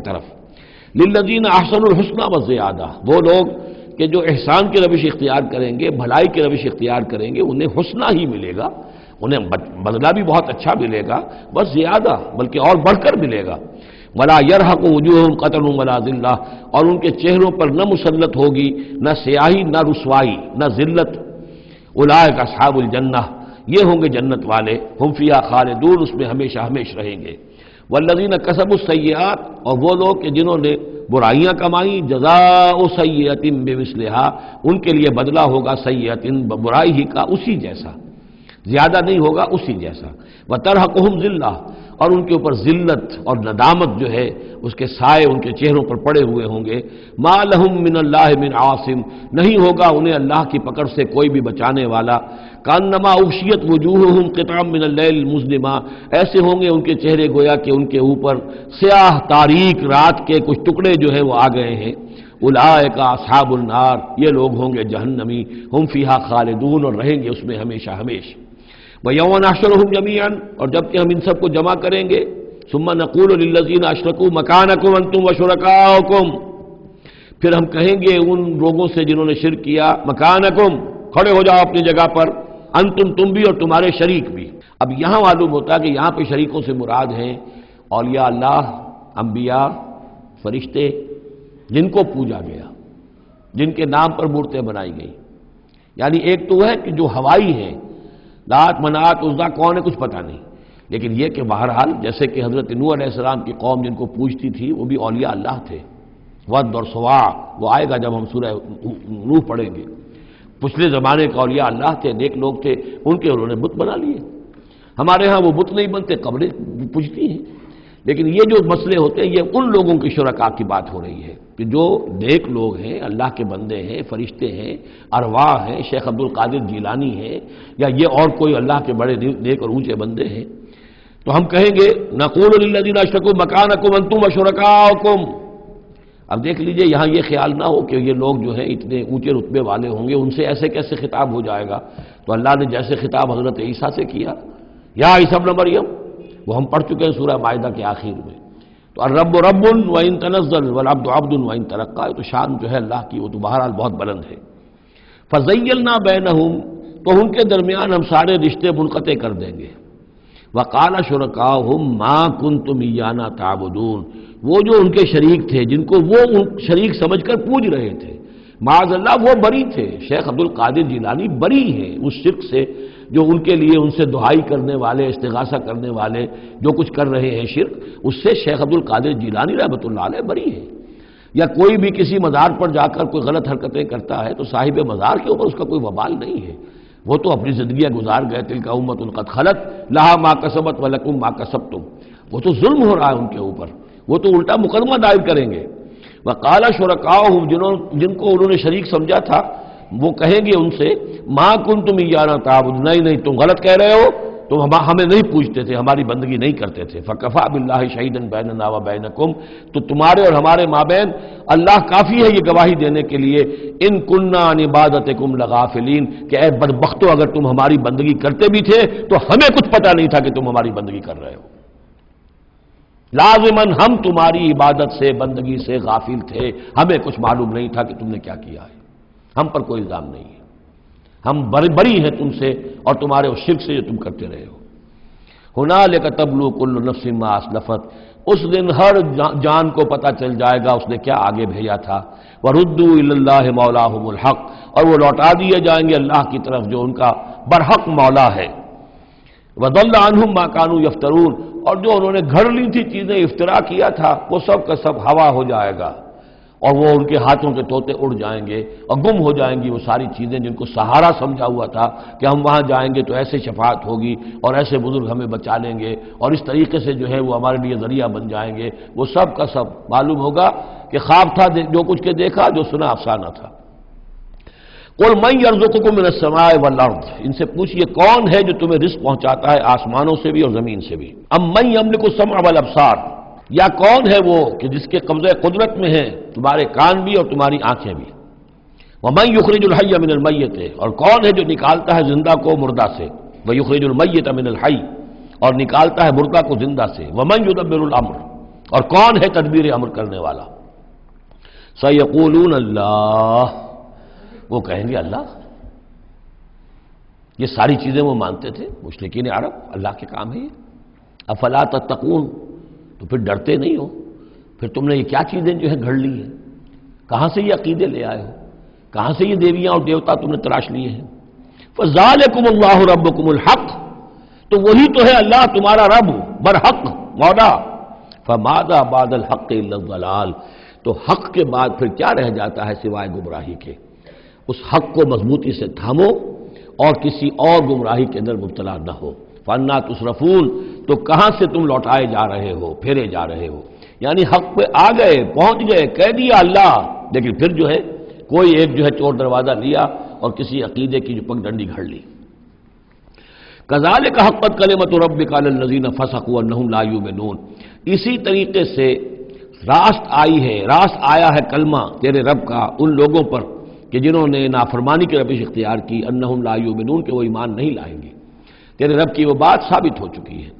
طرف۔ للذین احسنوا الحسنی وزیادہ، وہ لوگ کہ جو احسان کی روش اختیار کریں گے، بھلائی کی روش اختیار کریں گے، انہیں حسنہ ہی ملے گا، انہیں بدلہ بھی بہت اچھا ملے گا، بس زیادہ بلکہ اور بڑھ کر ملے گا۔ ولا یرحق وجوہہم قتر ولا ذلہ، اور ان کے چہروں پر نہ مسلط ہوگی نہ سیاہی نہ رسوائی نہ ذلت۔ اولئک اصحاب الجنہ، یہ ہوں گے جنت والے، ہم فیہا خالدون، اس میں ہمیشہ ہمیشہ رہیں گے۔ والذین کسبوا السیئات، اور وہ لوگ کہ جنہوں نے برائیاں کمائیں، جزاء سیئۃ بمثلھا، ان کے لیے بدلہ ہوگا سیئۃ، برائی ہی کا اسی جیسا، زیادہ نہیں ہوگا، اسی جیسا۔ وترہقہم ذلہ، اور ان کے اوپر ذلت اور ندامت جو ہے اس کے سائے ان کے چہروں پر پڑے ہوئے ہوں گے۔ ما لہم من اللہ من عاصم، نہیں ہوگا انہیں اللہ کی پکڑ سے کوئی بھی بچانے والا۔ کانما اغشیت وجوہہم قطعا من اللیل المظلمہ، ایسے ہوں گے ان کے چہرے گویا کہ ان کے اوپر سیاہ تاریک رات کے کچھ ٹکڑے جو ہیں وہ آ گئے ہیں۔ اولئک اصحاب النار، یہ لوگ ہوں گے جہنمی، ہم فیہا خالدون، اور رہیں گے اس میں ہمیشہ ہمیشہ۔ وَيَوْمَ نَحْشُرُهُمْ جَمِيعًا، اور جب کہ ہم ان سب کو جمع کریں گے، ثُمَّ نَقُولُ لِلَّذِينَ أَشْرَكُوا مَكَانَكُمْ أَنْتُمْ وَشُرَكَاؤُكُمْ، پھر ہم کہیں گے ان لوگوں سے جنہوں نے شرک کیا، مکانکم، کھڑے ہو جاؤ اپنی جگہ پر، انتم، تم بھی اور تمہارے شریک بھی۔ اب یہاں معلوم ہوتا ہے کہ یہاں پہ شریکوں سے مراد ہیں اولیاء اللہ، انبیاء، فرشتے، جن کو پوجا گیا، جن کے نام پر مورتیں بنائی گئی۔ یعنی ایک تو ہے کہ جو ہوائی ہیں، لات منات عزا کون ہے کچھ پتہ نہیں، لیکن یہ کہ بہرحال جیسے کہ حضرت نوح علیہ السلام کی قوم جن کو پوجتی تھی وہ بھی اولیاء اللہ تھے۔ ود اور سواع، وہ آئے گا جب ہم سورہ نوح پڑھیں گے۔ پچھلے زمانے کے اولیاء اللہ تھے، نیک لوگ تھے، ان کے انہوں نے بت بنا لیے۔ ہمارے ہاں وہ بت نہیں بنتے، قبریں پوجتی ہیں۔ لیکن یہ جو مسئلے ہوتے ہیں یہ ان لوگوں کی شرکاء کی بات ہو رہی ہے کہ جو نیک لوگ ہیں، اللہ کے بندے ہیں، فرشتے ہیں، ارواح ہیں، شیخ عبد القادر جیلانی ہیں، یا یہ اور کوئی اللہ کے بڑے نیک اور اونچے بندے ہیں۔ تو ہم کہیں گے نقول للذین اشرکوا مکانکم انتم وشرکاؤکم۔ اب دیکھ لیجئے یہاں یہ خیال نہ ہو کہ یہ لوگ جو ہیں اتنے اونچے رتبے والے ہوں گے، ان سے ایسے کیسے خطاب ہو جائے گا۔ تو اللہ نے جیسے خطاب حضرت عیسیٰ سے کیا، یا عیسیٰ ابن مریم، وہ ہم پڑھ چکے ہیں سورہ مائدہ کے آخر میں۔ تو الرب رب وان تنزل والعبد عبد وان ترقى، تو شان جو ہے اللہ کی وہ تو بہرحال بہت بلند ہے۔ فزیلنا بینہم، تو ان کے درمیان ہم سارے رشتے منقطع کر دیں گے۔ وقال شرکاؤہم ما کنتم ایانا تعبدون، وہ جو ان کے شریک تھے جن کو وہ شریک سمجھ کر پوج رہے تھے، معاذ اللہ وہ بری تھے۔ شیخ عبد القادر جیلانی بری ہیں اس شرک سے جو ان کے لیے ان سے دعائی کرنے والے، استغاثہ کرنے والے جو کچھ کر رہے ہیں شرک، اس سے شیخ عبد القادر جیلانی رحمۃ اللہ علیہ بری ہے۔ یا کوئی بھی کسی مزار پر جا کر کوئی غلط حرکتیں کرتا ہے تو صاحب مزار کے اوپر اس کا کوئی وبال نہیں ہے، وہ تو اپنی زندگیاں گزار گئے۔ تلک امۃ قد خلت لہا ما کسبت ولکم ما کسبتم، وہ تو ظلم ہو رہا ہے ان کے اوپر، وہ تو الٹا مقدمہ دائر کریں گے۔ وقال شرکاؤہم، جن کو انہوں نے شریک سمجھا تھا، وہ کہیں گے ان سے ما کنتم ایانا تعبدون، نہیں تم غلط کہہ رہے ہو، تم ہمیں نہیں پوچھتے تھے، ہماری بندگی نہیں کرتے تھے۔ فکفی باللہ شہیدا بیننا وبینکم، تو تمہارے اور ہمارے مابین اللہ کافی ہے یہ گواہی دینے کے لیے، ان کننا عن عبادتکم لغافلین، کہ اے بدبختو اگر تم ہماری بندگی کرتے بھی تھے تو ہمیں کچھ پتہ نہیں تھا کہ تم ہماری بندگی کر رہے ہو۔ لازماً ہم تمہاری عبادت سے، بندگی سے غافل تھے، ہمیں کچھ معلوم نہیں تھا کہ تم نے کیا کیا ہے، ہم پر کوئی الزام نہیں ہے، ہم بری ہیں تم سے اور تمہارے اس شرک سے جو تم کرتے رہے ہو۔ ہنالک تبلو کل نفس ما اسلفت، اس دن ہر جان کو پتہ چل جائے گا اس نے کیا آگے بھیجا تھا۔ وردوا الی اللہ مولاہم الحق، اور وہ لوٹا دیے جائیں گے اللہ کی طرف جو ان کا برحق مولا ہے۔ وضل عنہم ما کانوا یفترون، اور جو انہوں نے گھڑ لی تھی چیزیں، افترا کیا تھا، وہ سب کا سب ہوا ہو جائے گا، اور وہ ان کے ہاتھوں کے طوطے اڑ جائیں گے اور گم ہو جائیں گی وہ ساری چیزیں جن کو سہارا سمجھا ہوا تھا کہ ہم وہاں جائیں گے تو ایسے شفاعت ہوگی اور ایسے بزرگ ہمیں بچا لیں گے اور اس طریقے سے جو ہے وہ ہمارے لیے ذریعہ بن جائیں گے، وہ سب کا سب معلوم ہوگا کہ خواب تھا جو کچھ کے دیکھا، جو سنا افسانہ تھا۔ قل من یرزقکم من السماء والارض، ان سے پوچھئے کون ہے جو تمہیں رزق پہنچاتا ہے آسمانوں سے بھی اور زمین سے بھی۔ ام من یملک السمع والابصار، یا کون ہے وہ کہ جس کے قبضہ قدرت میں ہے تمہارے کان بھی اور تمہاری آنکھیں بھی۔ ومن یخرج الحی من المیت، اور کون ہے جو نکالتا ہے زندہ کو مردہ سے۔ ویخرج المیت من الحی، اور نکالتا ہے مردہ کو زندہ سے۔ ومن یدبر الامر، اور کون ہے تدبیر امر کرنے والا؟ سیقولون اللہ، وہ کہیں گے اللہ۔ یہ ساری چیزیں وہ مانتے تھے مشرکین عرب، اللہ کے کام ہے یہ۔ افلا تتقون، تو پھر ڈرتے نہیں ہو؟ پھر تم نے یہ کیا چیزیں جو ہے گھڑ لی ہیں؟ کہاں سے یہ عقیدے لے آئے ہو؟ کہاں سے یہ دیویاں اور دیوتا تم نے تراش لیے ہیں؟ فذالکم اللہ ربکم الحق، تو وہی تو ہے اللہ تمہارا رب برحق مولا۔ فماذا بعد الحق الا الضلال، تو حق کے بعد پھر کیا رہ جاتا ہے سوائے گمراہی کے؟ اس حق کو مضبوطی سے تھامو اور کسی اور گمراہی کے اندر مبتلا نہ ہو۔ فانا تصرفون، تو کہاں سے تم لوٹائے جا رہے ہو، پھیرے جا رہے ہو؟ یعنی حق پہ آ گئے، پہنچ گئے، کہہ دیا اللہ، لیکن پھر جو ہے کوئی ایک جو ہے چور دروازہ لیا اور کسی عقیدے کی جو پگ ڈنڈی گھڑ لی۔ کذالک حقت کلمۃ ربک علی الذین فسقوا انہم لا یؤمنون، اسی طریقے سے راست آیا ہے کلمہ تیرے رب کا ان لوگوں پر کہ جنہوں نے نافرمانی کی روش اختیار کی، انہم لا یؤمنون، کہ وہ ایمان نہیں لائیں گے۔ تیرے رب کی وہ بات ثابت ہو چکی ہے۔